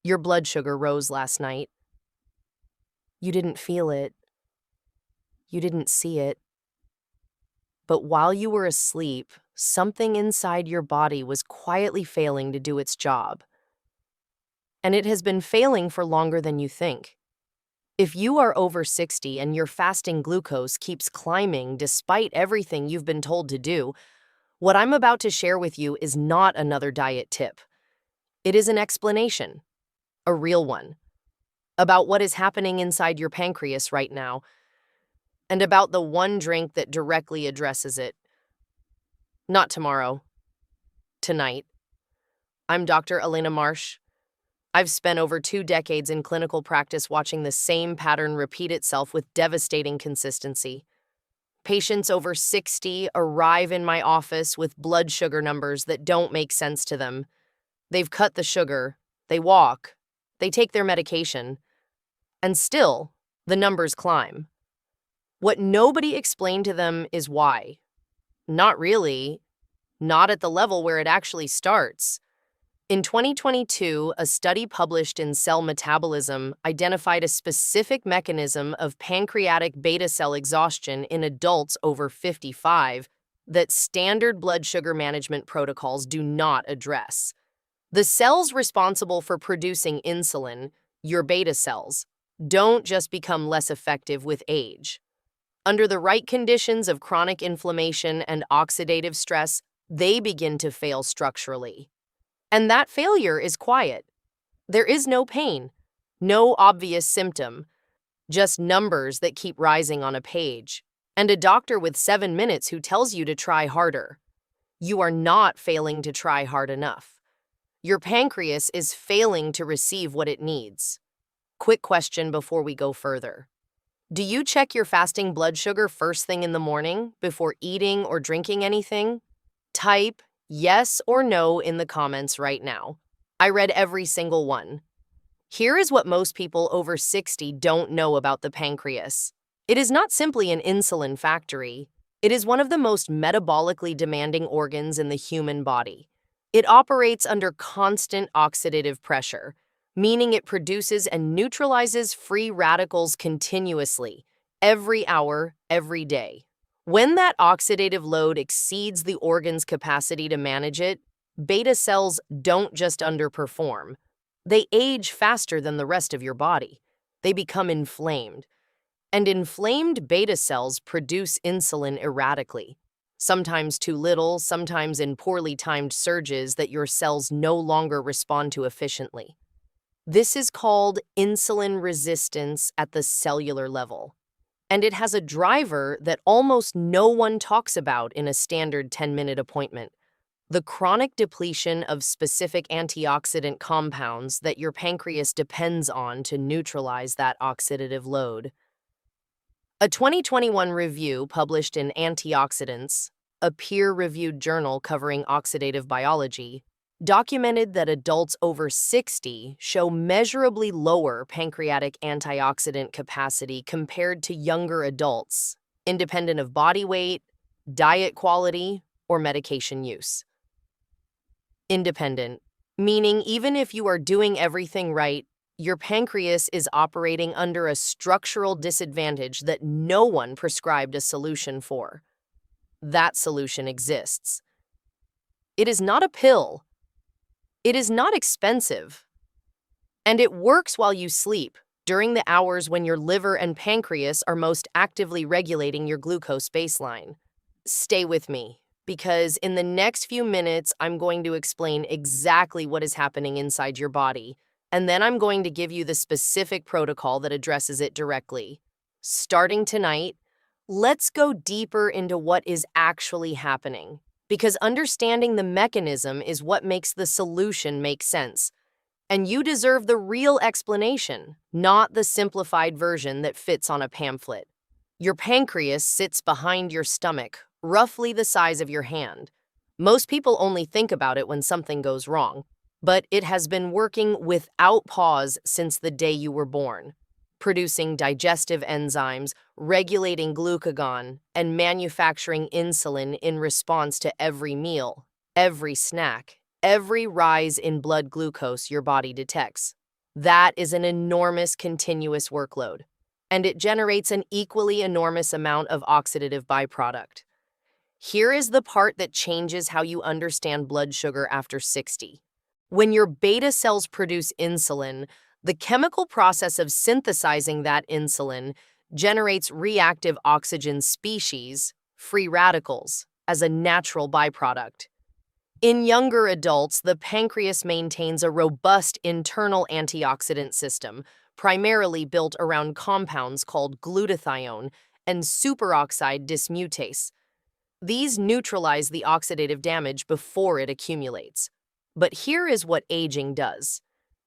Your blood sugar rose last night. You didn't feel it. You didn't see it. But while you were asleep, something inside your body was quietly failing to do its job. And it has been failing for longer than you think. If you are over 60 and your fasting glucose keeps climbing despite everything you've been told to do, what I'm about to share with you is not another diet tip. It is an explanation, a real one, about what is happening inside your pancreas right now, and about the one drink that directly addresses it. Not tomorrow. Tonight. I'm Dr. Elena Marsh. I've spent over 2 decades in clinical practice watching the same pattern repeat itself with devastating consistency. Patients over 60 arrive in my office with blood sugar numbers that don't make sense to them. They've cut the sugar, they walk, they take their medication, and still, the numbers climb. What nobody explained to them is why. Not really. Not at the level where it actually starts. In 2022, a study published in Cell Metabolism identified a specific mechanism of pancreatic beta cell exhaustion in adults over 55 that standard blood sugar management protocols do not address. The cells responsible for producing insulin, your beta cells, don't just become less effective with age. Under the right conditions of chronic inflammation and oxidative stress, they begin to fail structurally. And that failure is quiet. There is no pain, no obvious symptom, just numbers that keep rising on a page, and a doctor with 7 minutes who tells you to try harder. You are not failing to try hard enough. Your pancreas is failing to receive what it needs. Quick question before we go further. Do you check your fasting blood sugar first thing in the morning before eating or drinking anything? Type yes or no in the comments right now. I read every single one. Here is what most people over 60 don't know about the pancreas. It is not simply an insulin factory. It is one of the most metabolically demanding organs in the human body. It operates under constant oxidative pressure, meaning it produces and neutralizes free radicals continuously, every hour, every day. When that oxidative load exceeds the organ's capacity to manage it, beta cells don't just underperform. They age faster than the rest of your body. They become inflamed. And inflamed beta cells produce insulin erratically, sometimes too little, sometimes in poorly timed surges that your cells no longer respond to efficiently. This is called insulin resistance at the cellular level. And it has a driver that almost no one talks about in a standard 10-minute appointment: the chronic depletion of specific antioxidant compounds that your pancreas depends on to neutralize that oxidative load. A 2021 review published in Antioxidants, a peer-reviewed journal covering oxidative biology, documented that adults over 60 show measurably lower pancreatic antioxidant capacity compared to younger adults, independent of body weight, diet quality, or medication use. Independent, meaning even if you are doing everything right, your pancreas is operating under a structural disadvantage that no one prescribed a solution for. That solution exists. It is not a pill. It is not expensive. And it works while you sleep, during the hours when your liver and pancreas are most actively regulating your glucose baseline. Stay with me, because in the next few minutes, I'm going to explain exactly what is happening inside your body, and then I'm going to give you the specific protocol that addresses it directly. Starting tonight, let's go deeper into what is actually happening, because understanding the mechanism is what makes the solution make sense. And you deserve the real explanation, not the simplified version that fits on a pamphlet. Your pancreas sits behind your stomach, roughly the size of your hand. Most people only think about it when something goes wrong, but it has been working without pause since the day you were born, producing digestive enzymes, regulating glucagon, and manufacturing insulin in response to every meal, every snack, every rise in blood glucose your body detects. That is an enormous continuous workload, and it generates an equally enormous amount of oxidative byproduct. Here is the part that changes how you understand blood sugar after 60. When your beta cells produce insulin, the chemical process of synthesizing that insulin generates reactive oxygen species, free radicals, as a natural byproduct. In younger adults, the pancreas maintains a robust internal antioxidant system, primarily built around compounds called glutathione and superoxide dismutase. These neutralize the oxidative damage before it accumulates. But here is what aging does.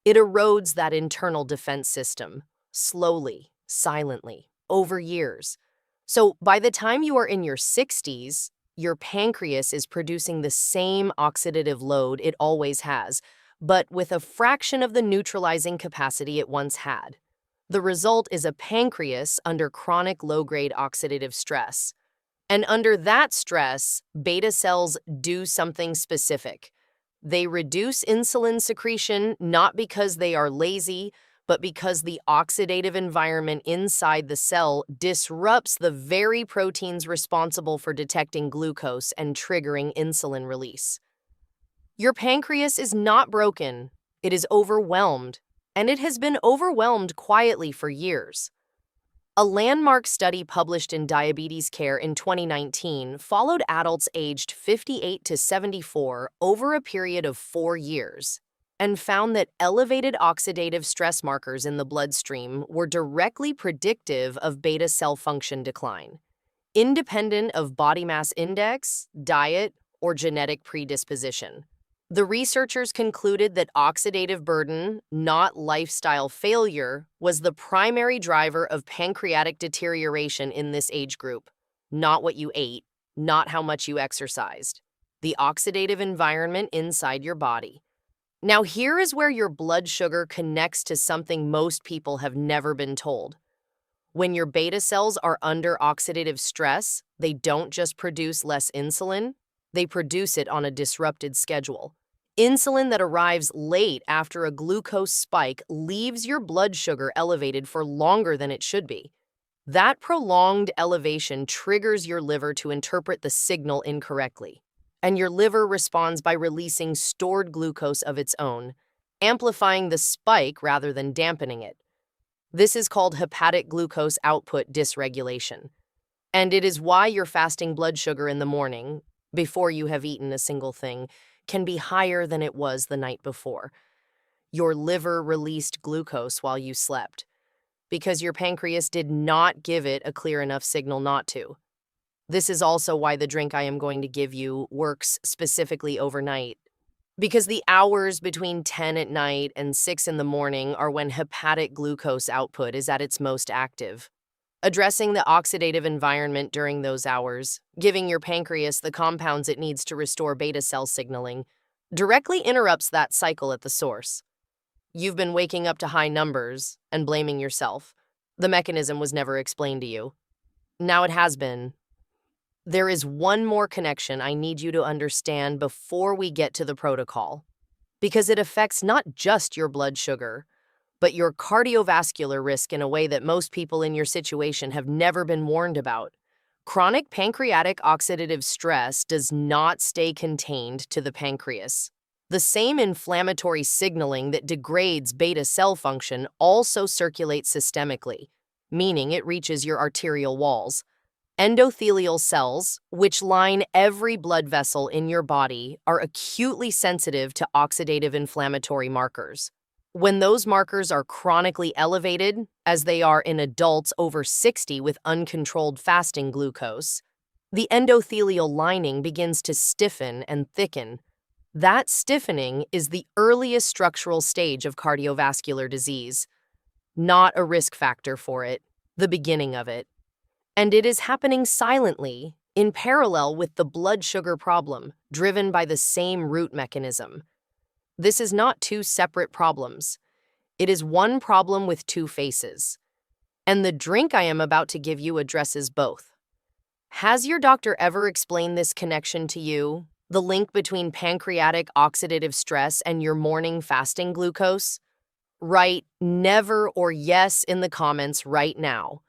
It erodes that internal defense system, slowly, silently, over years. So by the time you are in your 60s, your pancreas is producing the same oxidative load it always has, but with a fraction of the neutralizing capacity it once had. The result is a pancreas under chronic low-grade oxidative stress. And under that stress, beta cells do something specific. They reduce insulin secretion not because they are lazy, but because the oxidative environment inside the cell disrupts the very proteins responsible for detecting glucose and triggering insulin release. Your pancreas is not broken, it is overwhelmed, and it has been overwhelmed quietly for years. A landmark study published in Diabetes Care in 2019 followed adults aged 58 to 74 over a period of 4 years and found that elevated oxidative stress markers in the bloodstream were directly predictive of beta cell function decline, independent of body mass index, diet, or genetic predisposition. The researchers concluded that oxidative burden, not lifestyle failure, was the primary driver of pancreatic deterioration in this age group, not what you ate, not how much you exercised, the oxidative environment inside your body. Now here is where your blood sugar connects to something most people have never been told. When your beta cells are under oxidative stress, they don't just produce less insulin, they produce it on a disrupted schedule. Insulin that arrives late after a glucose spike leaves your blood sugar elevated for longer than it should be. That prolonged elevation triggers your liver to interpret the signal incorrectly, and your liver responds by releasing stored glucose of its own, amplifying the spike rather than dampening it. This is called hepatic glucose output dysregulation, and it is why your fasting blood sugar in the morning, before you have eaten a single thing, can be higher than it was the night before. Your liver released glucose while you slept, because your pancreas did not give it a clear enough signal not to. This is also why the drink I am going to give you works specifically overnight, because the hours between 10 at night and 6 in the morning are when hepatic glucose output is at its most active. Addressing the oxidative environment during those hours, giving your pancreas the compounds it needs to restore beta cell signaling, directly interrupts that cycle at the source. You've been waking up to high numbers and blaming yourself. The mechanism was never explained to you. Now it has been. There is one more connection I need you to understand before we get to the protocol, because it affects not just your blood sugar, but your cardiovascular risk in a way that most people in your situation have never been warned about. Chronic pancreatic oxidative stress does not stay contained to the pancreas. The same inflammatory signaling that degrades beta cell function also circulates systemically, meaning it reaches your arterial walls. Endothelial cells, which line every blood vessel in your body, are acutely sensitive to oxidative inflammatory markers. When those markers are chronically elevated, as they are in adults over 60 with uncontrolled fasting glucose, the endothelial lining begins to stiffen and thicken. That stiffening is the earliest structural stage of cardiovascular disease, not a risk factor for it, the beginning of it. And it is happening silently, in parallel with the blood sugar problem, driven by the same root mechanism. This is not two separate problems. It is one problem with two faces. And the drink I am about to give you addresses both. Has your doctor ever explained this connection to you, the link between pancreatic oxidative stress and your morning fasting glucose? Write never or yes in the comments right now.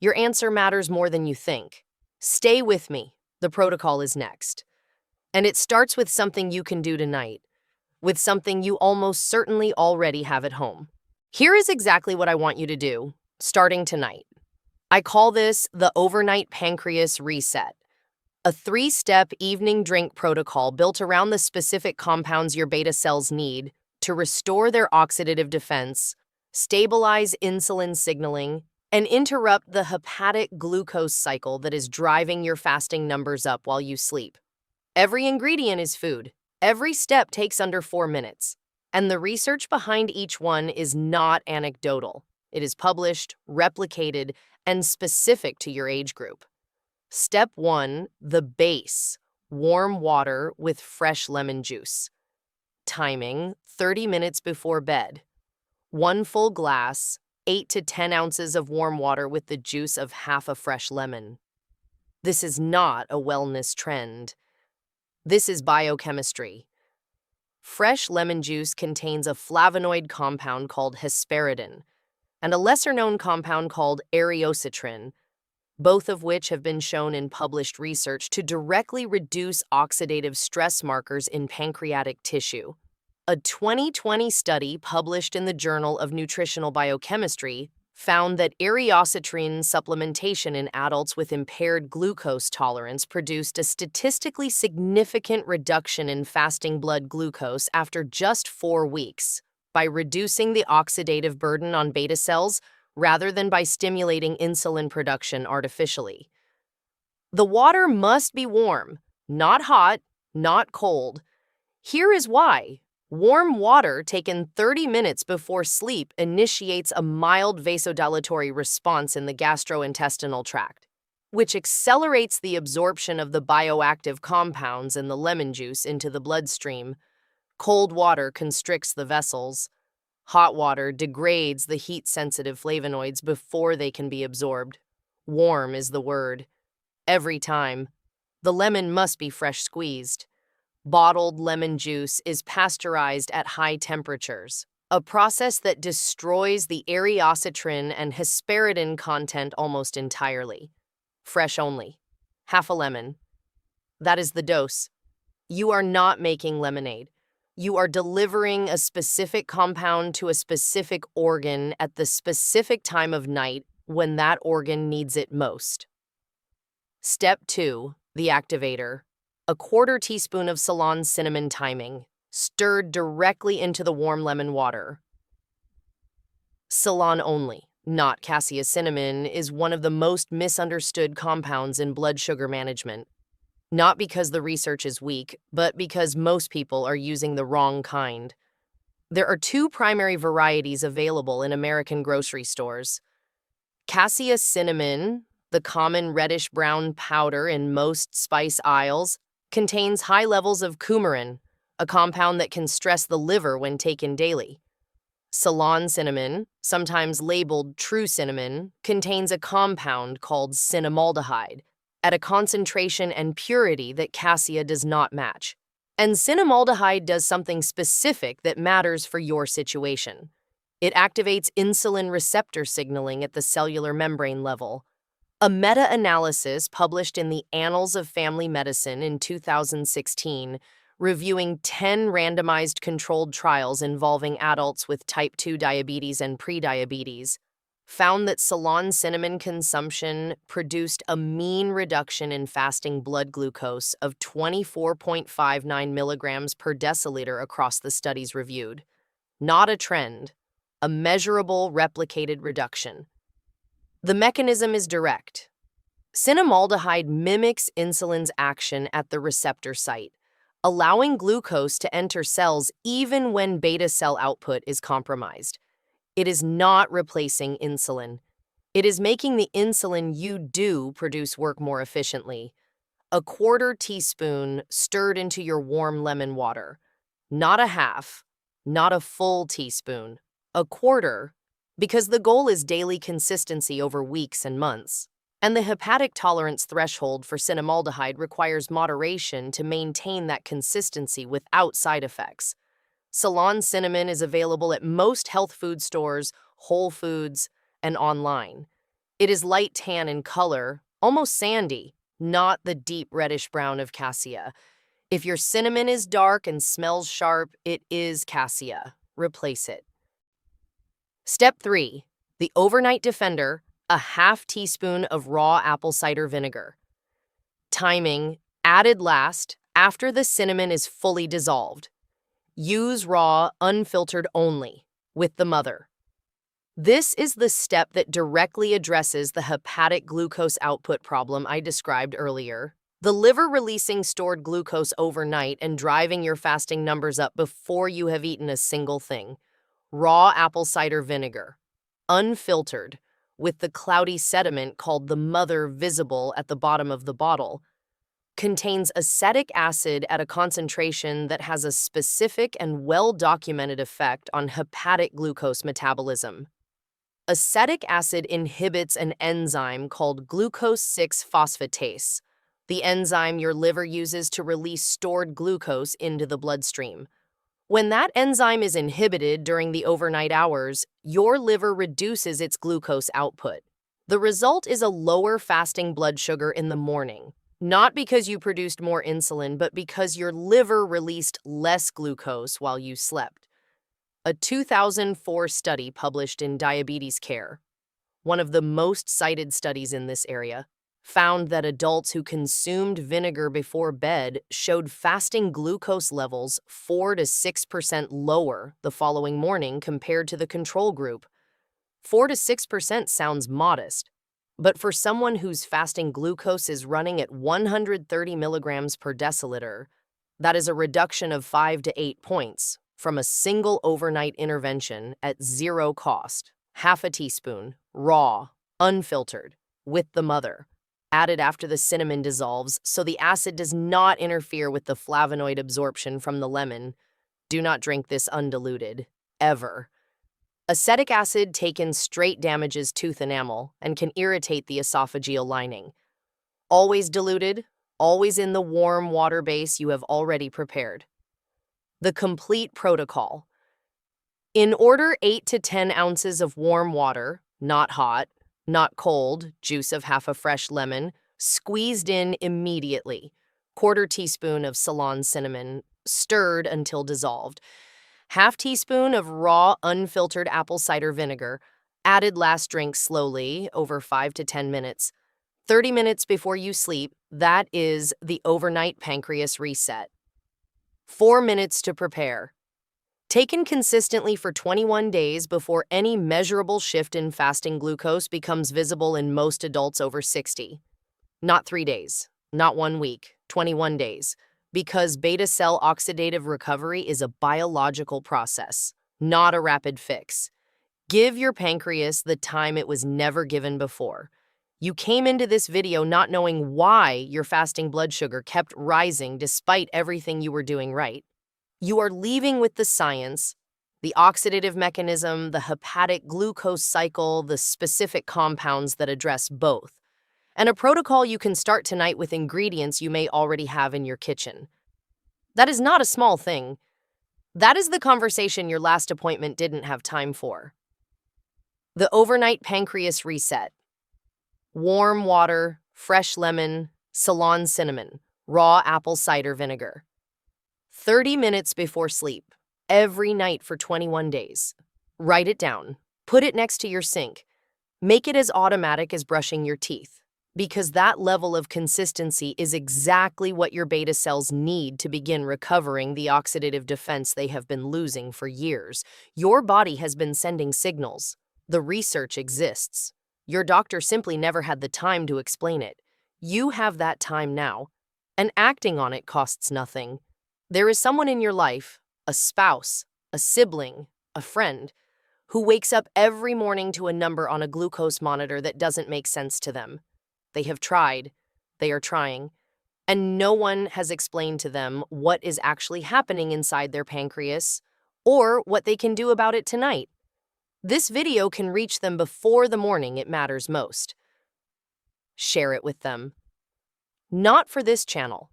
Your answer matters more than you think. Stay with me. The protocol is next. And it starts with something you can do tonight, with something you almost certainly already have at home. Here is exactly what I want you to do, starting tonight. I call this the overnight pancreas reset, a 3-step evening drink protocol built around the specific compounds your beta cells need to restore their oxidative defense, stabilize insulin signaling, and interrupt the hepatic glucose cycle that is driving your fasting numbers up while you sleep. Every ingredient is food. Every step takes under 4 minutes. And the research behind each one is not anecdotal. It is published, replicated, and specific to your age group. Step 1, the base, warm water with fresh lemon juice. Timing, 30 minutes before bed. 1 full glass, 8 to 10 ounces of warm water with the juice of half a fresh lemon. This is not a wellness trend. This is biochemistry. Fresh lemon juice contains a flavonoid compound called hesperidin and a lesser-known compound called eriocitrin, both of which have been shown in published research to directly reduce oxidative stress markers in pancreatic tissue. A 2020 study published in the Journal of Nutritional Biochemistry found that eriocitrin supplementation in adults with impaired glucose tolerance produced a statistically significant reduction in fasting blood glucose after just 4 weeks by reducing the oxidative burden on beta cells rather than by stimulating insulin production artificially. The water must be warm, not hot, not cold. Here is why. Warm water taken 30 minutes before sleep initiates a mild vasodilatory response in the gastrointestinal tract, which accelerates the absorption of the bioactive compounds in the lemon juice into the bloodstream. Cold water constricts the vessels. Hot water degrades the heat-sensitive flavonoids before they can be absorbed. Warm is the word. Every time. The lemon must be fresh squeezed. Bottled lemon juice is pasteurized at high temperatures, a process that destroys the eriocitrin and hesperidin content almost entirely. Fresh only. Half a lemon. That is the dose. You are not making lemonade. You are delivering a specific compound to a specific organ at the specific time of night when that organ needs it most. Step 2, the activator. A 1/4 teaspoon of Ceylon cinnamon timing, stirred directly into the warm lemon water. Ceylon only, not cassia cinnamon, is one of the most misunderstood compounds in blood sugar management. Not because the research is weak, but because most people are using the wrong kind. There are 2 primary varieties available in American grocery stores. Cassia cinnamon, the common reddish-brown powder in most spice aisles, contains high levels of coumarin, a compound that can stress the liver when taken daily. Ceylon cinnamon, sometimes labeled true cinnamon, contains a compound called cinnamaldehyde, at a concentration and purity that cassia does not match. And cinnamaldehyde does something specific that matters for your situation. It activates insulin receptor signaling at the cellular membrane level. A meta-analysis published in the Annals of Family Medicine in 2016, reviewing 10 randomized controlled trials involving adults with type 2 diabetes and prediabetes, found that Ceylon cinnamon consumption produced a mean reduction in fasting blood glucose of 24.59 milligrams per deciliter across the studies reviewed. Not a trend, a measurable, replicated reduction. The mechanism is direct. Cinnamaldehyde mimics insulin's action at the receptor site, allowing glucose to enter cells even when beta cell output is compromised. It is not replacing insulin. It is making the insulin you do produce work more efficiently. A 1/4 teaspoon stirred into your warm lemon water. Not a half, not a full teaspoon. A 1/4, because the goal is daily consistency over weeks and months. And the hepatic tolerance threshold for cinnamaldehyde requires moderation to maintain that consistency without side effects. Ceylon cinnamon is available at most health food stores, Whole Foods, and online. It is light tan in color, almost sandy, not the deep reddish-brown of cassia. If your cinnamon is dark and smells sharp, it is cassia. Replace it. Step 3. The Overnight Defender, a half teaspoon of raw apple cider vinegar. Timing, added last, after the cinnamon is fully dissolved. Use raw, unfiltered only, with the mother. This is the step that directly addresses the hepatic glucose output problem I described earlier. The liver releasing stored glucose overnight and driving your fasting numbers up before you have eaten a single thing. Raw apple cider vinegar, unfiltered, with the cloudy sediment called the mother visible at the bottom of the bottle, contains acetic acid at a concentration that has a specific and well-documented effect on hepatic glucose metabolism. Acetic acid inhibits an enzyme called glucose 6-phosphatase, the enzyme your liver uses to release stored glucose into the bloodstream. When that enzyme is inhibited during the overnight hours, your liver reduces its glucose output. The result is a lower fasting blood sugar in the morning. Not because you produced more insulin, but because your liver released less glucose while you slept. A 2004 study published in Diabetes Care, one of the most cited studies in this area, found that adults who consumed vinegar before bed showed fasting glucose levels 4 to 6% lower the following morning compared to the control group. 4 to 6% sounds modest. But for someone whose fasting glucose is running at 130 milligrams per deciliter, that is a reduction of 5 to 8 points from a single overnight intervention at zero cost. Half a teaspoon, raw, unfiltered, with the mother, added after the cinnamon dissolves so the acid does not interfere with the flavonoid absorption from the lemon. Do not drink this undiluted, ever. Acetic acid taken straight damages tooth enamel and can irritate the esophageal lining. Always diluted, always in the warm water base you have already prepared. The complete protocol. In order 8 to 10 ounces of warm water, not hot, not cold, juice of half a fresh lemon, squeezed in immediately. 1/4 teaspoon of Ceylon cinnamon, stirred until dissolved. Half teaspoon of raw, unfiltered apple cider vinegar, added last drink slowly over 5 to 10 minutes. 30 minutes before you sleep, that is the overnight pancreas reset. 4 minutes to prepare. Taken consistently for 21 days before any measurable shift in fasting glucose becomes visible in most adults over 60. Not 3 days, not 1 week, 21 days. Because beta cell oxidative recovery is a biological process, not a rapid fix. Give your pancreas the time it was never given before. You came into this video not knowing why your fasting blood sugar kept rising despite everything you were doing right. You are leaving with the science, the oxidative mechanism, the hepatic glucose cycle, the specific compounds that address both, and a protocol you can start tonight with ingredients you may already have in your kitchen. That is not a small thing. That is the conversation your last appointment didn't have time for. The overnight pancreas reset. Warm water, fresh lemon, Ceylon cinnamon, raw apple cider vinegar. 30 minutes before sleep, every night for 21 days. Write it down. Put it next to your sink. Make it as automatic as brushing your teeth, because that level of consistency is exactly what your beta cells need to begin recovering the oxidative defense they have been losing for years. Your body has been sending signals. The research exists. Your doctor simply never had the time to explain it. You have that time now, and acting on it costs nothing. There is someone in your life, a spouse, a sibling, a friend, who wakes up every morning to a number on a glucose monitor that doesn't make sense to them. They have tried, they are trying, and no one has explained to them what is actually happening inside their pancreas or what they can do about it tonight. This video can reach them before the morning it matters most. Share it with them. Not for this channel,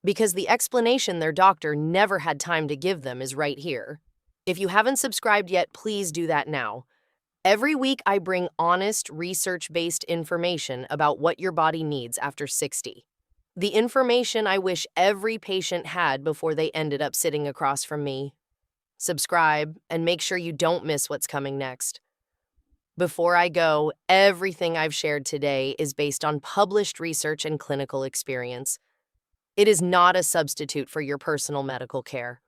because the explanation their doctor never had time to give them is right here. If you haven't subscribed yet, please do that now. Every week, I bring honest, research-based information about what your body needs after 60. The information I wish every patient had before they ended up sitting across from me. Subscribe and make sure you don't miss what's coming next. Before I go, everything I've shared today is based on published research and clinical experience. It is not a substitute for your personal medical care.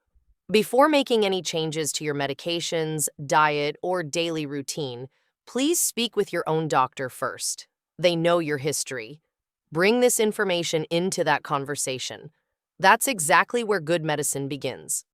Before making any changes to your medications, diet, or daily routine, please speak with your own doctor first. They know your history. Bring this information into that conversation. That's exactly where good medicine begins.